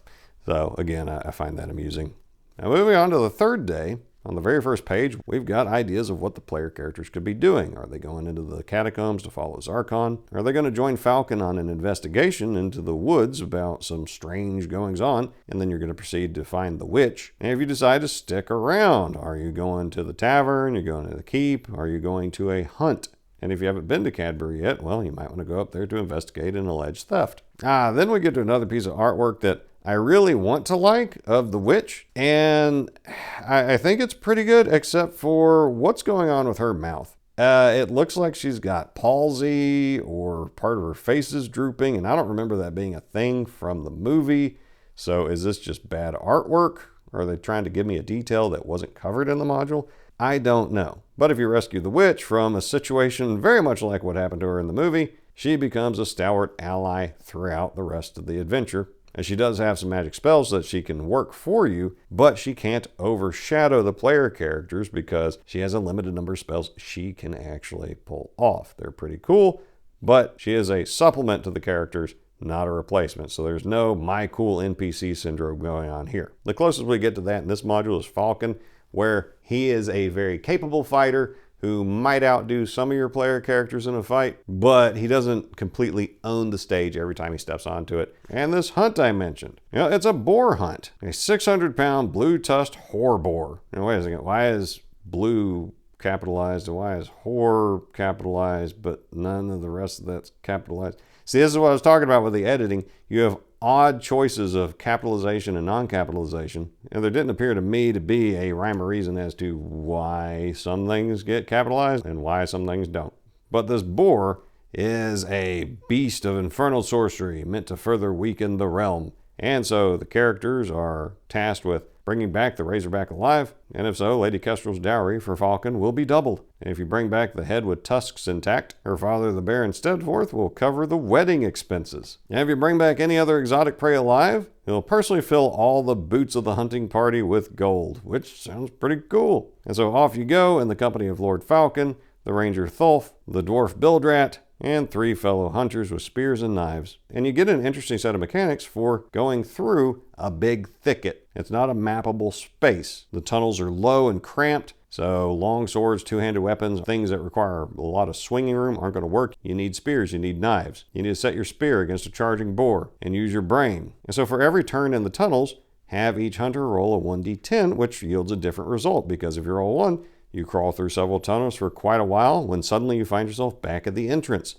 So again, I find that amusing. Now moving on to the third day, on the very first page, we've got ideas of what the player characters could be doing. Are they going into the catacombs to follow Zarkon? Are they going to join Falcon on an investigation into the woods about some strange goings-on? And then you're going to proceed to find the witch. And if you decide to stick around, are you going to the tavern? You're going to the keep? Are you going to a hunt? And if you haven't been to Cadbury yet, well, you might want to go up there to investigate an alleged theft. Then we get to another piece of artwork that I really want to like of the witch, and I think it's pretty good except for what's going on with her mouth. It looks like she's got palsy or part of her face is drooping, and I don't remember that being a thing from the movie. So is this just bad artwork? Or are they trying to give me a detail that wasn't covered in the module? I don't know. But if you rescue the witch from a situation very much like what happened to her in the movie, she becomes a stalwart ally throughout the rest of the adventure. And she does have some magic spells that she can work for you, but she can't overshadow the player characters because she has a limited number of spells she can actually pull off. They're pretty cool, but she is a supplement to the characters, not a replacement. So there's no my cool NPC syndrome going on here. The closest we get to that in this module is Falcon, where he is a very capable fighter who might outdo some of your player characters in a fight, but he doesn't completely own the stage every time he steps onto it. And this hunt I mentioned, it's a boar hunt, a 600-pound blue-tusked whore boar. Now, wait a second, why is blue capitalized and why is whore capitalized, but none of the rest of that's capitalized? See, this is what I was talking about with the editing. You have odd choices of capitalization and non-capitalization, and there didn't appear to me to be a rhyme or reason as to why some things get capitalized and why some things don't. But this boar is a beast of infernal sorcery meant to further weaken the realm, and so the characters are tasked with bringing back the Razorback alive, and if so, Lady Kestrel's dowry for Falcon will be doubled. And if you bring back the head with tusks intact, her father, the Baron Steadforth, will cover the wedding expenses. And if you bring back any other exotic prey alive, he'll personally fill all the boots of the hunting party with gold, which sounds pretty cool. And so off you go in the company of Lord Falcon, the Ranger Thulf, the Dwarf Bildrat, and 3 fellow hunters with spears and knives. And you get an interesting set of mechanics for going through a big thicket. It's not a mappable space. The tunnels are low and cramped, so long swords, two-handed weapons, things that require a lot of swinging room aren't going to work. You need spears, you need knives. You need to set your spear against a charging boar and use your brain. And so for every turn in the tunnels, have each hunter roll a 1d10, which yields a different result, because if you roll 1, you crawl through several tunnels for quite a while when suddenly you find yourself back at the entrance.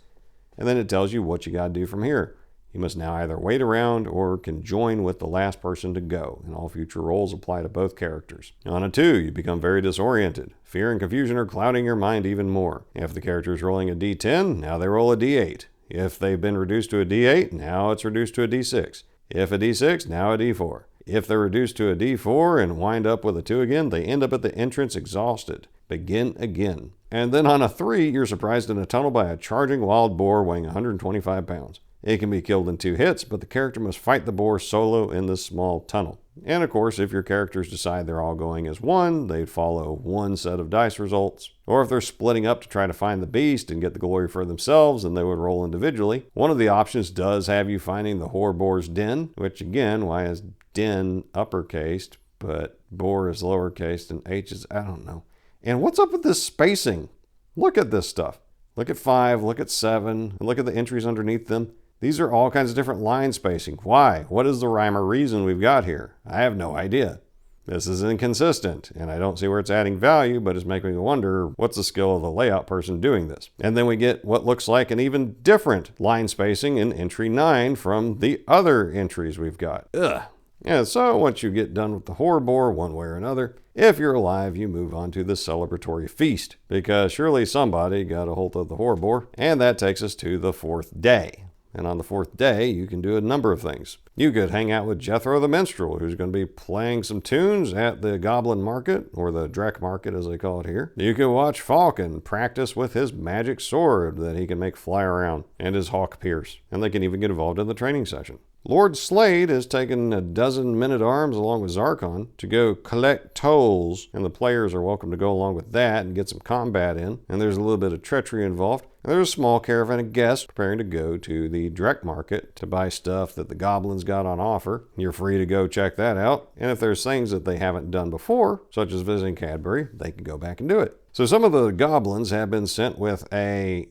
And then it tells you what you got to do from here. You must now either wait around or can join with the last person to go, and all future rolls apply to both characters. On a 2, you become very disoriented. Fear and confusion are clouding your mind even more. If the character is rolling a d10, now they roll a d8. If they've been reduced to a D8, now it's reduced to a D6. If a D6, now a D4. If they're reduced to a D4 and wind up with a 2 again, they end up at the entrance exhausted. Begin again. And then on a 3, you're surprised in a tunnel by a charging wild boar weighing 125 pounds. It can be killed in 2 hits, but the character must fight the boar solo in this small tunnel. And of course, if your characters decide they're all going as one, they'd follow one set of dice results. Or if they're splitting up to try to find the beast and get the glory for themselves, then they would roll individually. One of the options does have you finding the whore boar's den, which again, why is den uppercased, but boar is lowercased and H is, I don't know. And what's up with this spacing? Look at this stuff. Look at 5, look at 7, and look at the entries underneath them. These are all kinds of different line spacing. Why? What is the rhyme or reason we've got here? I have no idea. This is inconsistent, and I don't see where it's adding value, but it's making me wonder what's the skill of the layout person doing this. And then we get what looks like an even different line spacing in entry 9 from the other entries we've got. Ugh. And so once you get done with the whore boar one way or another, if you're alive, you move on to the celebratory feast, because surely somebody got a hold of the whore boar, and that takes us to the 4th day. And on the 4th day, you can do a number of things. You could hang out with Jethro the Minstrel, who's going to be playing some tunes at the Goblin Market, or the Drek Market as they call it here. You can watch Falcon practice with his magic sword that he can make fly around, and his hawk pierce. And they can even get involved in the training session. Lord Slade has taken a dozen men-at-arms along with Zarkon to go collect tolls, and the players are welcome to go along with that and get some combat in. And there's a little bit of treachery involved. And there's a small caravan of guests preparing to go to the Drek Market to buy stuff that the goblins got on offer. You're free to go check that out. And if there's things that they haven't done before, such as visiting Cadbury, they can go back and do it. So some of the goblins have been sent with a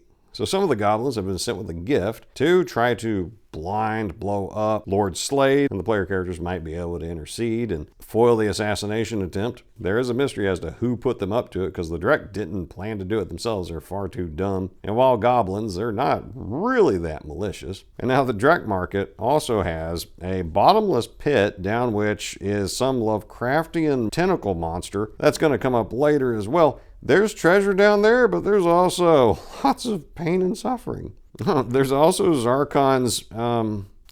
gift to try to blind blow up Lord Slade, and the player characters might be able to intercede and foil the assassination attempt. There is a mystery as to who put them up to it, because the Drek didn't plan to do it themselves. They're far too dumb. And while goblins, they're not really that malicious. And now the Drek Market also has a bottomless pit down which is some Lovecraftian tentacle monster that's going to come up later as well. There's treasure down there, but there's also lots of pain and suffering. There's also Zarkon's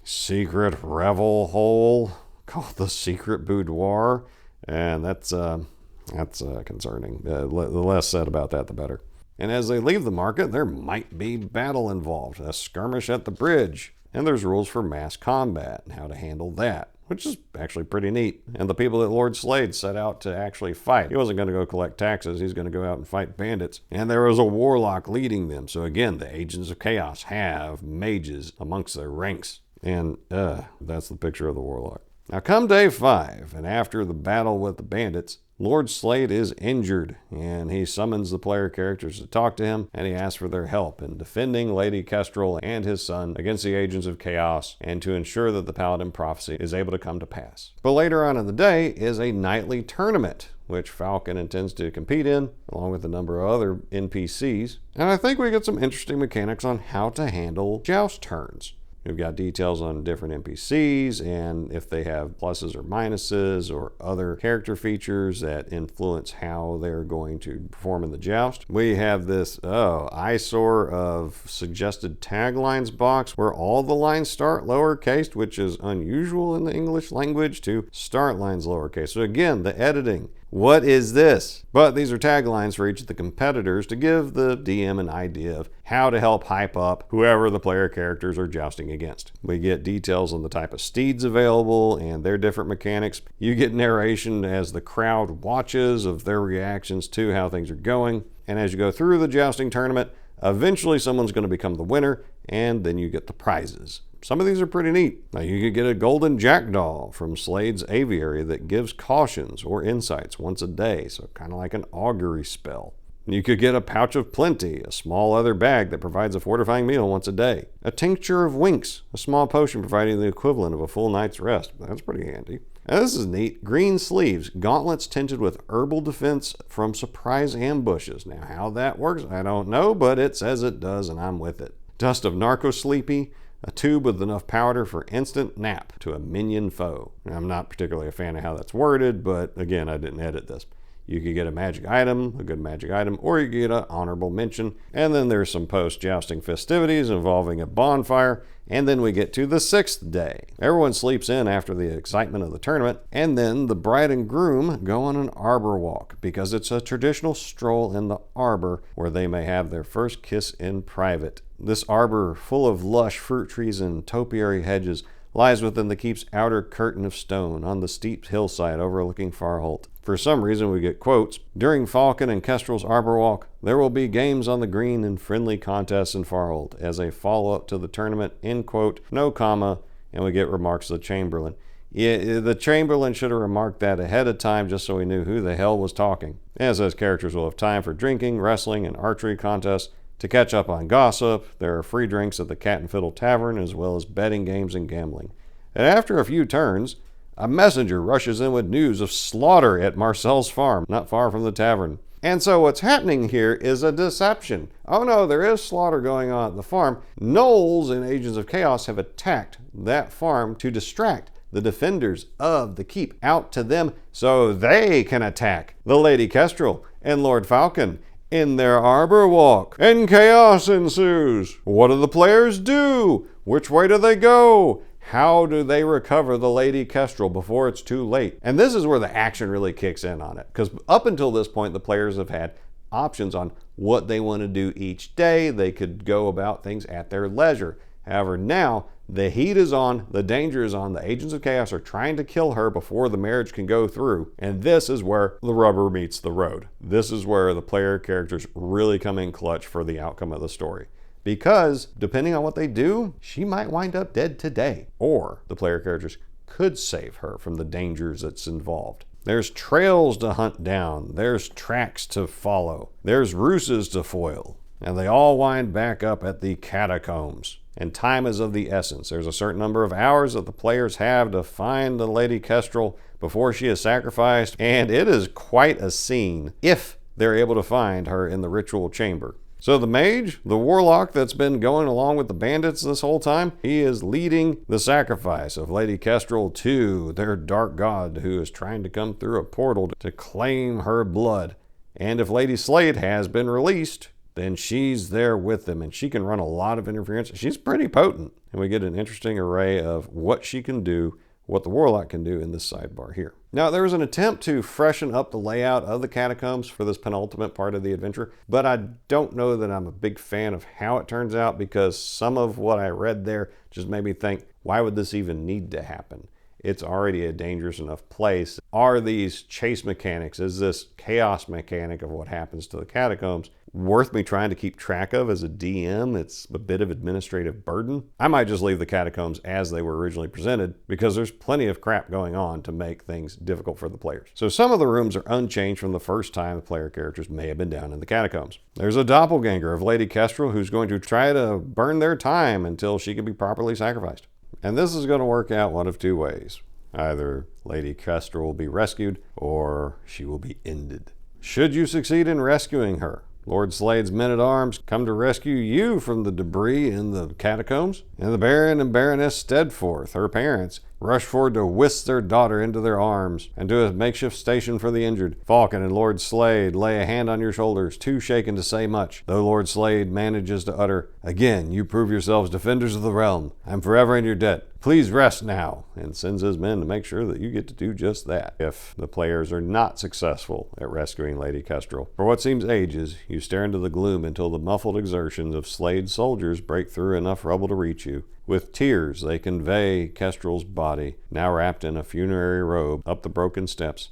secret revel hole called the Secret Boudoir, and that's concerning. The less said about that, the better. And as they leave the market, there might be battle involved, a skirmish at the bridge, and there's rules for mass combat and how to handle that, which is actually pretty neat. And the people that Lord Slade set out to actually fight, he wasn't going to go collect taxes, he's going to go out and fight bandits. And there was a warlock leading them. So again, the Agents of Chaos have mages amongst their ranks. And that's the picture of the warlock. Now come day 5, and after the battle with the bandits, Lord Slade is injured, and he summons the player characters to talk to him, and he asks for their help in defending Lady Kestrel and his son against the Agents of Chaos, and to ensure that the Paladin prophecy is able to come to pass. But later on in the day is a nightly tournament, which Falcon intends to compete in, along with a number of other NPCs. And I think we get some interesting mechanics on how to handle joust turns. We've got details on different NPCs and if they have pluses or minuses or other character features that influence how they're going to perform in the joust. We have this eyesore of suggested taglines box where all the lines start lowercase, which is unusual in the English language to start lines lowercase. So again, the editing. What is this? But these are taglines for each of the competitors to give the DM an idea of how to help hype up whoever the player characters are jousting against. We get details on the type of steeds available and their different mechanics. You get narration as the crowd watches of their reactions to how things are going. And as you go through the jousting tournament, eventually someone's going to become the winner, and then you get the prizes. Some of these are pretty neat. Now you could get a golden jackdaw from Slade's aviary that gives cautions or insights once a day, so kind of like an augury spell. You could get a pouch of plenty, a small leather bag that provides a fortifying meal once a day. A tincture of winks, a small potion providing the equivalent of a full night's rest. That's pretty handy. Now this is neat. Green sleeves, gauntlets tinted with herbal defense from surprise ambushes. Now how that works, I don't know, but it says it does and I'm with it. Dust of narco sleepy, a tube with enough powder for instant nap to a minion foe. Now, I'm not particularly a fan of how that's worded, but again, I didn't edit this. You could get a magic item, a good magic item, or you could get an honorable mention. And then there's some post-jousting festivities involving a bonfire. And then we get to the 6th day. Everyone sleeps in after the excitement of the tournament, and then the bride and groom go on an arbor walk because it's a traditional stroll in the arbor where they may have their first kiss in private. This arbor, full of lush fruit trees and topiary hedges, lies within the keep's outer curtain of stone on the steep hillside overlooking Farholt. For some reason we get quotes, "During Falcon and Kestrel's arbor walk, there will be games on the green and friendly contests in Farholt as a follow-up to the tournament," end quote, no comma, and we get remarks of the Chamberlain. Yeah, the Chamberlain should have remarked that ahead of time just so we knew who the hell was talking. As those characters will have time for drinking, wrestling, and archery contests. To catch up on gossip, there are free drinks at the Cat and Fiddle Tavern, as well as betting games and gambling. And after a few turns, a messenger rushes in with news of slaughter at Marcel's farm, not far from the tavern. And so what's happening here is a deception. Oh no, there is slaughter going on at the farm. Gnolls and Agents of Chaos have attacked that farm to distract the defenders of the keep out to them so they can attack the Lady Kestrel and Lord Falcon in their arbor walk. And chaos ensues. What do the players do? Which way do they go? How do they recover the Lady Kestrel before it's too late? And this is where the action really kicks in on it. Because up until this point, the players have had options on what they want to do each day. They could go about things at their leisure. However, now the heat is on, the danger is on, the Agents of Chaos are trying to kill her before the marriage can go through, and this is where the rubber meets the road. This is where the player characters really come in clutch for the outcome of the story. Because, depending on what they do, she might wind up dead today, or the player characters could save her from the dangers that's involved. There's trails to hunt down, there's tracks to follow, there's ruses to foil, and they all wind back up at the catacombs. And time is of the essence. There's a certain number of hours that the players have to find the Lady Kestrel before she is sacrificed, and it is quite a scene if they're able to find her in the ritual chamber. So the mage, the warlock that's been going along with the bandits this whole time, he is leading the sacrifice of Lady Kestrel to their dark god who is trying to come through a portal to claim her blood. And if Lady Slade has been released, then she's there with them, and she can run a lot of interference. She's pretty potent, and we get an interesting array of what she can do, what the warlock can do in this sidebar here. Now, there was an attempt to freshen up the layout of the catacombs for this penultimate part of the adventure, but I don't know that I'm a big fan of how it turns out, because some of what I read there just made me think, why would this even need to happen? It's already a dangerous enough place. Are these chase mechanics, is this chaos mechanic of what happens to the catacombs worth me trying to keep track of as a DM? It's a bit of administrative burden. I might just leave the catacombs as they were originally presented, because there's plenty of crap going on to make things difficult for the players. So some of the rooms are unchanged from the first time the player characters may have been down in the catacombs. There's a doppelganger of Lady Kestrel who's going to try to burn their time until she can be properly sacrificed. And this is going to work out one of two ways. Either Lady Kestrel will be rescued, or she will be ended. Should you succeed in rescuing her, Lord Slade's men-at-arms come to rescue you from the debris in the catacombs, and the Baron and Baroness Steadforth, her parents, rush forward to whisk their daughter into their arms and to a makeshift station for the injured. Falcon and Lord Slade lay a hand on your shoulders, too shaken to say much, though Lord Slade manages to utter, "Again, you prove yourselves defenders of the realm. I'm forever in your debt. Please rest now," and sends his men to make sure that you get to do just that. If the players are not successful at rescuing Lady Kestrel, for what seems ages, you stare into the gloom until the muffled exertions of Slade's soldiers break through enough rubble to reach you. With tears, they convey Kestrel's body, now wrapped in a funerary robe, up the broken steps.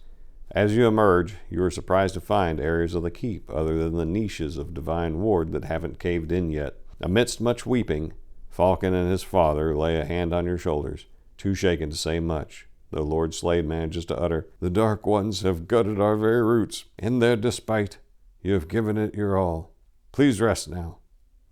As you emerge, you are surprised to find areas of the keep other than the niches of Divine Ward that haven't caved in yet. Amidst much weeping, Falcon and his father lay a hand on your shoulders, too shaken to say much, though Lord Slade manages to utter, "The Dark Ones have gutted our very roots. In their despite, you have given it your all. Please rest now."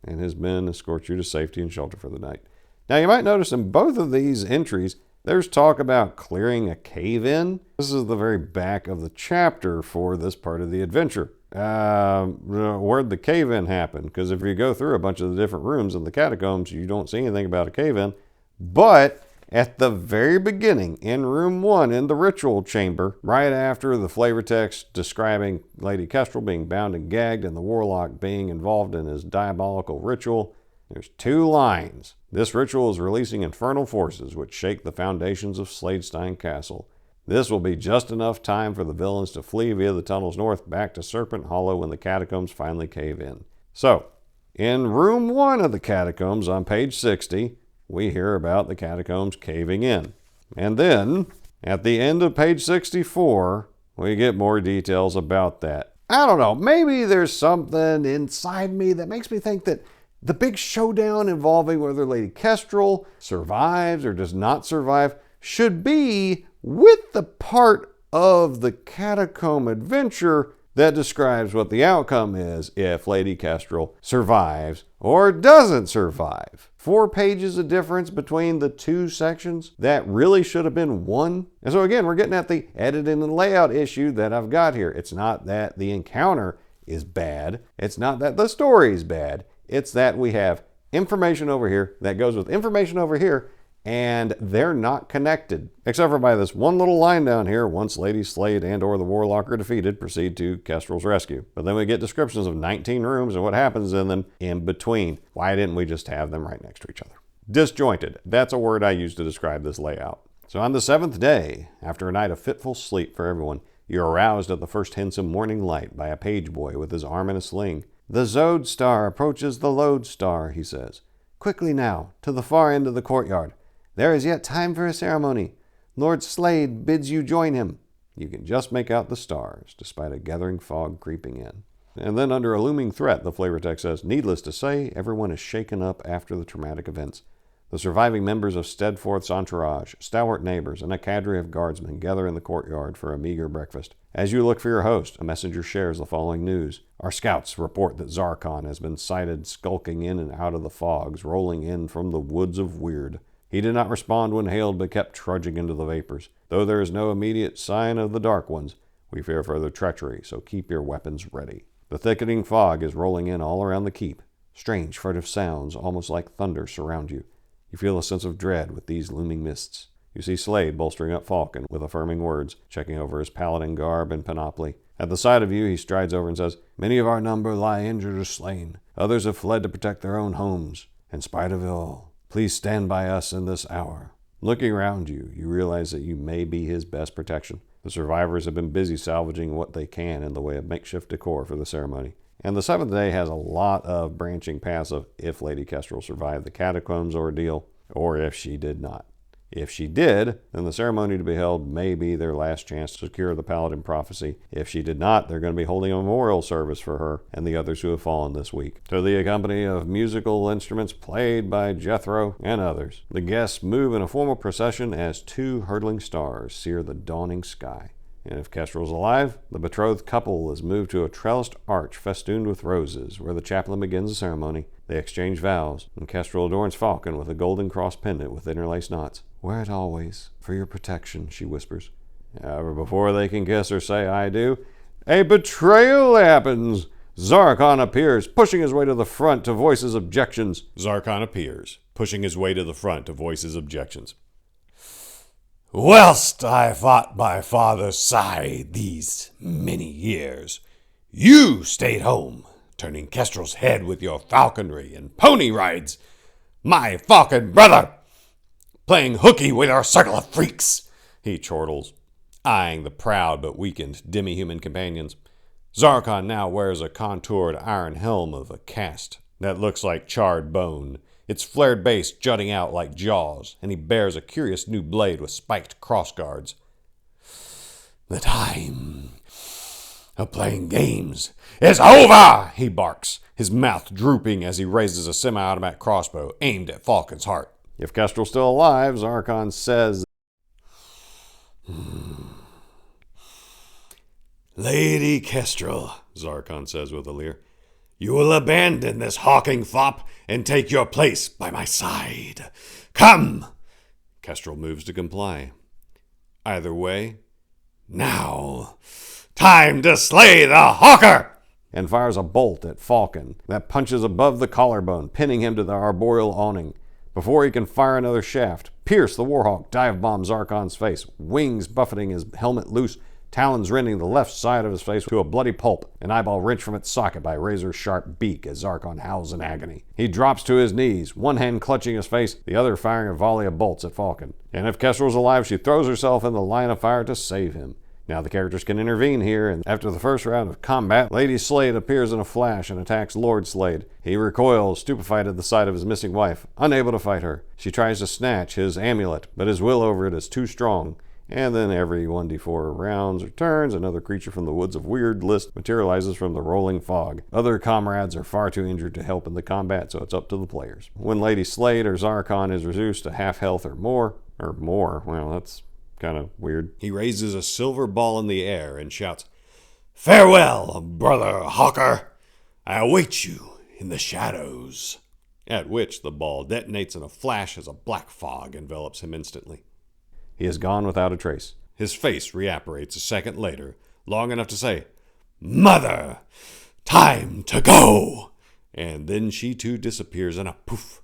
And his men escort you to safety and shelter for the night. Now, you might notice in both of these entries, there's talk about clearing a cave-in. This is the very back of the chapter for this part of the adventure. Where'd the cave-in happen? Because if you go through a bunch of the different rooms in the catacombs, you don't see anything about a cave-in. But At the very beginning, in room 1 in the ritual chamber, right after the flavor text describing Lady Kestrel being bound and gagged and the warlock being involved in his diabolical ritual, there's 2 lines. This ritual is releasing infernal forces which shake the foundations of Sladestein Castle. This will be just enough time for the villains to flee via the tunnels north back to Serpent Hollow when the catacombs finally cave in. So, in room 1 of the catacombs on page 60, we hear about the catacombs caving in. And then, at the end of page 64, we get more details about that. I don't know, maybe there's something inside me that makes me think that the big showdown involving whether Lady Kestrel survives or does not survive should be with the part of the catacomb adventure that describes what the outcome is if Lady Kestrel survives or doesn't survive. 4 pages of difference between the 2 sections that really should have been 1. And so again, we're getting at the editing and layout issue that I've got here. It's not that the encounter is bad. It's not that the story is bad. It's that we have information over here that goes with information over here, and they're not connected. Except for by this one little line down here, once Lady Slade and or the Warlock are defeated, proceed to Kestrel's rescue. But then we get descriptions of 19 rooms and what happens in them in between. Why didn't we just have them right next to each other? Disjointed. That's a word I use to describe this layout. So on the 7th day, after a night of fitful sleep for everyone, you're aroused at the first hints of morning light by a page boy with his arm in a sling. "The Zode Star approaches the Lodestar," he says. "Quickly now, to the far end of the courtyard. There is yet time for a ceremony. Lord Slade bids you join him." You can just make out the stars, despite a gathering fog creeping in. And then under a looming threat, the flavor text says, "Needless to say, everyone is shaken up after the traumatic events. The surviving members of Steadforth's entourage, stalwart neighbors, and a cadre of guardsmen gather in the courtyard for a meager breakfast. As you look for your host, a messenger shares the following news. Our scouts report that Zarkon has been sighted skulking in and out of the fogs, rolling in from the woods of Weird. He did not respond when hailed, but kept trudging into the vapors. Though there is no immediate sign of the Dark Ones, we fear further treachery, so keep your weapons ready. The thickening fog is rolling in all around the keep. Strange, furtive sounds, almost like thunder, surround you. You feel a sense of dread with these looming mists. You see Slade bolstering up Falcon with affirming words, checking over his paladin garb and panoply. At the sight of you, he strides over and says, "Many of our number lie injured or slain. Others have fled to protect their own homes. In spite of it all, please stand by us in this hour." Looking around you, you realize that you may be his best protection. The survivors have been busy salvaging what they can in the way of makeshift decor for the ceremony. And the 7th day has a lot of branching paths of if Lady Kestrel survived the catacombs ordeal, or if she did not. If she did, then the ceremony to be held may be their last chance to secure the Paladin prophecy. If she did not, they're going to be holding a memorial service for her and the others who have fallen this week, to the accompaniment of musical instruments played by Jethro and others. The guests move in a formal procession as 2 hurtling stars sear the dawning sky. And if Kestrel's alive, the betrothed couple is moved to a trellised arch festooned with roses, where the chaplain begins the ceremony. They exchange vows, and Kestrel adorns Falcon with a golden cross pendant with interlaced knots. "Wear it always, for your protection," she whispers. However, before they can kiss or say "I do," a betrayal happens. Zarkon appears, pushing his way to the front to voice his objections. "Whilst I fought by father's side these many years, you stayed home, turning Kestrel's head with your falconry and pony rides. My falcon brother, playing hooky with our circle of freaks," he chortles, eyeing the proud but weakened demi-human companions. Zarkon now wears a contoured iron helm of a cast that looks like charred bone, its flared base jutting out like jaws, and he bears a curious new blade with spiked crossguards. "The time of playing games is over," he barks, his mouth drooping as he raises a semi-automatic crossbow aimed at Falcon's heart. If Kestrel's still alive, Zarkon says, "Lady Kestrel," Zarkon says with a leer, "you will abandon this hawking fop and take your place by my side. Come!" Kestrel moves to comply. "Either way, now, time to slay the hawker!" and fires a bolt at Falcon that punches above the collarbone, pinning him to the arboreal awning. Before he can fire another shaft, Pierce, the Warhawk, dive bombs Zarkon's face, wings buffeting his helmet loose, talons rending the left side of his face to a bloody pulp, an eyeball wrenched from its socket by a razor-sharp beak as Zarkon howls in agony. He drops to his knees, one hand clutching his face, the other firing a volley of bolts at Falcon. And if Kestrel's alive, she throws herself in the line of fire to save him. Now the characters can intervene here, and after the first round of combat, Lady Slade appears in a flash and attacks Lord Slade. He recoils, stupefied at the sight of his missing wife, unable to fight her. She tries to snatch his amulet, but his will over it is too strong. And then every 1d4 rounds or turns, another creature from the Woods of Weird list materializes from the rolling fog. Other comrades are far too injured to help in the combat, so it's up to the players. When Lady Slade or Zarkon is reduced to half health or more, well, that's kind of weird. He raises a silver ball in the air and shouts, "Farewell, brother Hawker! I await you in the shadows." At which the ball detonates in a flash as a black fog envelops him instantly. He is gone without a trace. His face reapparates a second later, long enough to say, "Mother, time to go!" And then she too disappears in a poof.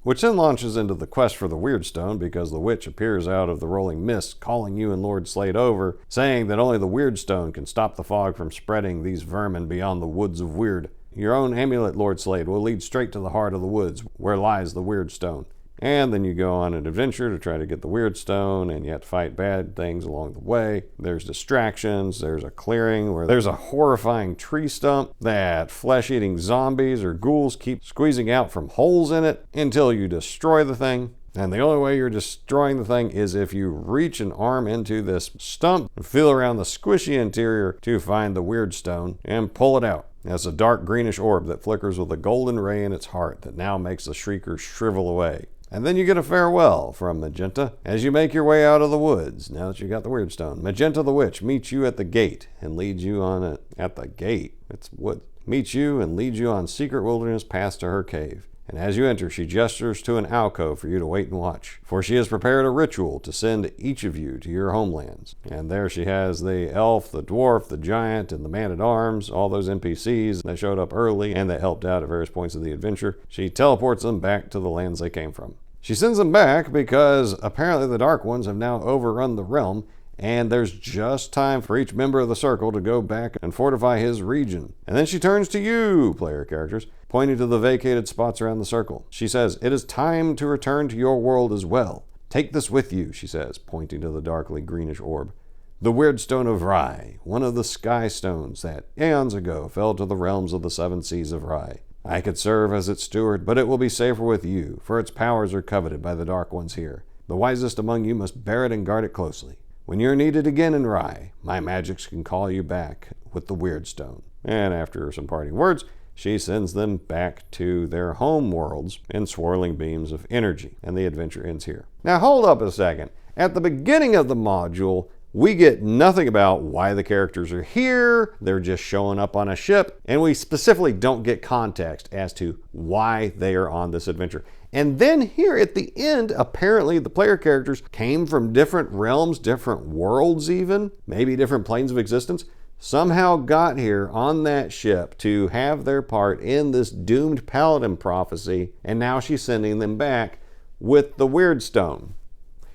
Which then launches into the quest for the Weirdstone, because the witch appears out of the rolling mist, calling you and Lord Slade over, saying that only the Weirdstone can stop the fog from spreading these vermin beyond the Woods of Weird. Your own amulet, Lord Slade, will lead straight to the heart of the woods, where lies the Weirdstone. And then you go on an adventure to try to get the Weirdstone, and you have to fight bad things along the way. There's distractions, there's a clearing where there's a horrifying tree stump that flesh-eating zombies or ghouls keep squeezing out from holes in it until you destroy the thing. And the only way you're destroying the thing is if you reach an arm into this stump and feel around the squishy interior to find the Weirdstone and pull it out. It's a dark greenish orb that flickers with a golden ray in its heart that now makes the Shrieker shrivel away. And then you get a farewell from Magenta as you make your way out of the woods. Now that you got the Weirdstone, Magenta the Witch meets you at the gate and leads you on at the gate. It's wood. Meets you and leads you on secret wilderness paths to her cave. And as you enter, she gestures to an alcove for you to wait and watch, for she has prepared a ritual to send each of you to your homelands. And there she has the elf, the dwarf, the giant, and the man-at-arms, all those NPCs that showed up early and that helped out at various points of the adventure. She teleports them back to the lands they came from. She sends them back because apparently the Dark Ones have now overrun the realm, and there's just time for each member of the circle to go back and fortify his region. And then she turns to you, player characters, pointing to the vacated spots around the circle. She says, "It is time to return to your world as well. Take this with you," she says, pointing to the darkly greenish orb. "The Weirdstone of Rye, one of the sky stones that eons ago fell to the realms of the seven seas of Rye. I could serve as its steward, but it will be safer with you, for its powers are coveted by the Dark Ones here. The wisest among you must bear it and guard it closely. When you're needed again in Rye, my magics can call you back with the Weirdstone." And after some parting words, she sends them back to their home worlds in swirling beams of energy, and the adventure ends here. Now hold up a second. At the beginning of the module, we get nothing about why the characters are here. They're just showing up on a ship, and we specifically don't get context as to why they are on this adventure. And then here at the end, apparently the player characters came from different realms, different worlds even, maybe different planes of existence, somehow got here on that ship to have their part in this doomed paladin prophecy, and now she's sending them back with the Weirdstone.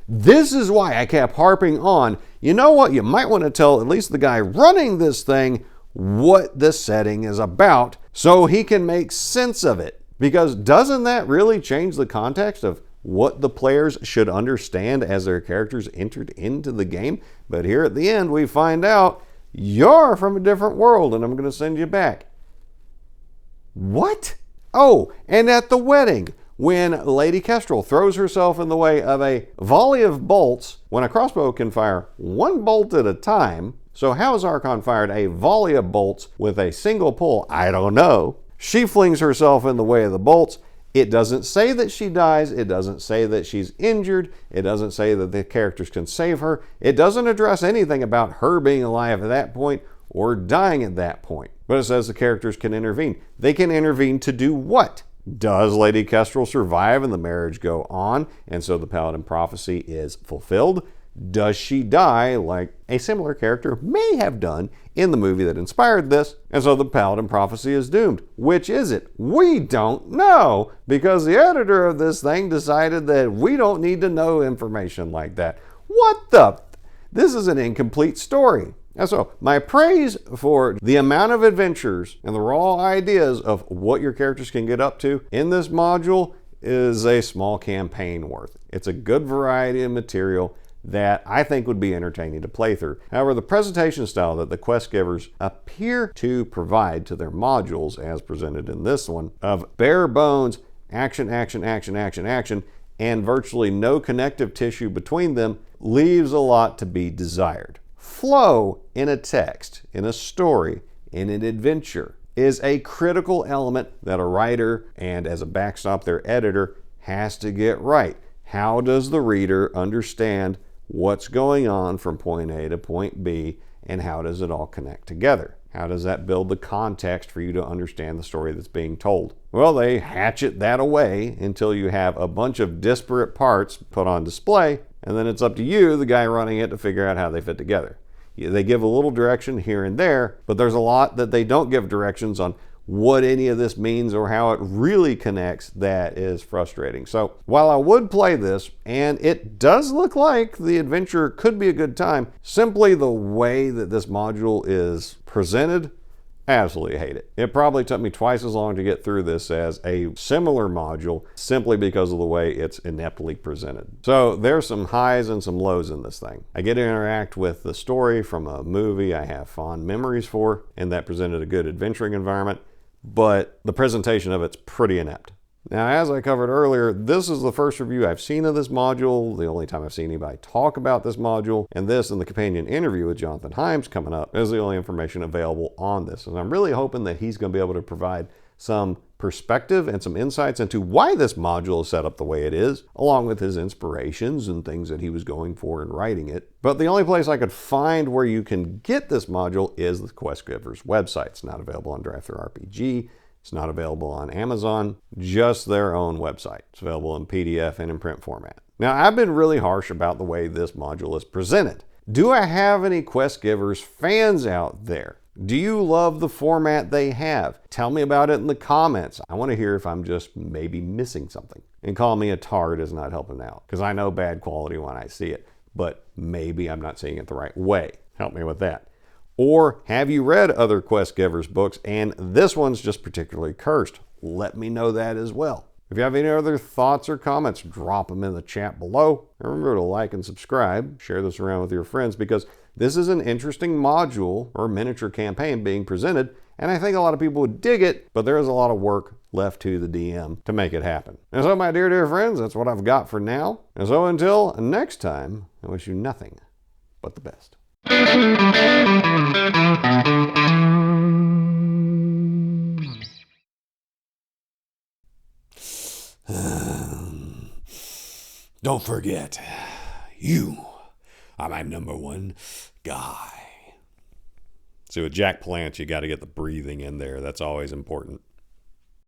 This is why I kept harping on, you know what, you might want to tell at least the guy running this thing what the setting is about so he can make sense of it. Because doesn't that really change the context of what the players should understand as their characters entered into the game? But here at the end, we find out you're from a different world and I'm going to send you back. What? Oh, and at the wedding, when Lady Kestrel throws herself in the way of a volley of bolts, when a crossbow can fire one bolt at a time, so how has Zarkon fired a volley of bolts with a single pull? I don't know. She flings herself in the way of the bolts. It doesn't say that she dies. It doesn't say that she's injured. It doesn't say that the characters can save her. It doesn't address anything about her being alive at that point or dying at that point. But it says the characters can intervene. They can intervene to do what? Does Lady Kestrel survive and the marriage go on, and so the Paladin prophecy is fulfilled? Does she die like a similar character may have done in the movie that inspired this? And so the Paladin prophecy is doomed. Which is it? We don't know, because the editor of this thing decided that we don't need to know information like that. What the? This is an incomplete story. And so my praise for the amount of adventures and the raw ideas of what your characters can get up to in this module is a small campaign worth. It's a good variety of material that I think would be entertaining to play through. However, the presentation style that the quest givers appear to provide to their modules, as presented in this one, of bare bones action, action, action, action, action, and virtually no connective tissue between them, leaves a lot to be desired. Flow in a text, in a story, in an adventure is a critical element that a writer, and as a backstop their editor, has to get right. How does the reader understand what's going on from point A to point B, and how does it all connect together? How does that build the context for you to understand the story that's being told? Well, they hatchet that away until you have a bunch of disparate parts put on display, and then it's up to you, the guy running it, to figure out how they fit together. They give a little direction here and there, but there's a lot that they don't give directions on what any of this means or how it really connects. That is frustrating. So while I would play this, and it does look like the adventure could be a good time, simply the way that this module is presented, I absolutely hate it. It probably took me twice as long to get through this as a similar module, simply because of the way it's ineptly presented. So there's some highs and some lows in this thing. I get to interact with the story from a movie I have fond memories for, and that presented a good adventuring environment, but the presentation of it's pretty inept. Now, as I covered earlier, this is the first review I've seen of this module, the only time I've seen anybody talk about this module, and this and the companion interview with Jonathan Himes coming up is the only information available on this. And I'm really hoping that he's going to be able to provide some perspective and some insights into why this module is set up the way it is, along with his inspirations and things that he was going for in writing it. But the only place I could find where you can get this module is the Quest Givers website. It's not available on Drive-Thru-RPG. It's not available on Amazon, just their own website. It's available in PDF and in print format. Now, I've been really harsh about the way this module is presented. Do I have any Quest Givers fans out there? Do you love the format they have? Tell me about it in the comments. I want to hear if I'm just maybe missing something. And call me a tard is not helping out, because I know bad quality when I see it, but maybe I'm not seeing it the right way. Help me with that. Or have you read other Quest Givers books and this one's just particularly cursed? Let me know that as well. If you have any other thoughts or comments, drop them in the chat below. Remember to like and subscribe. Share this around with your friends, because this is an interesting module or miniature campaign being presented, and I think a lot of people would dig it, but there is a lot of work left to the DM to make it happen. And so, my dear friends, that's what I've got for now. And so until next time, I wish you nothing but the best. Don't forget, you are my #1 guy. See, with Jack Palance, you got to get the breathing in there. That's always important.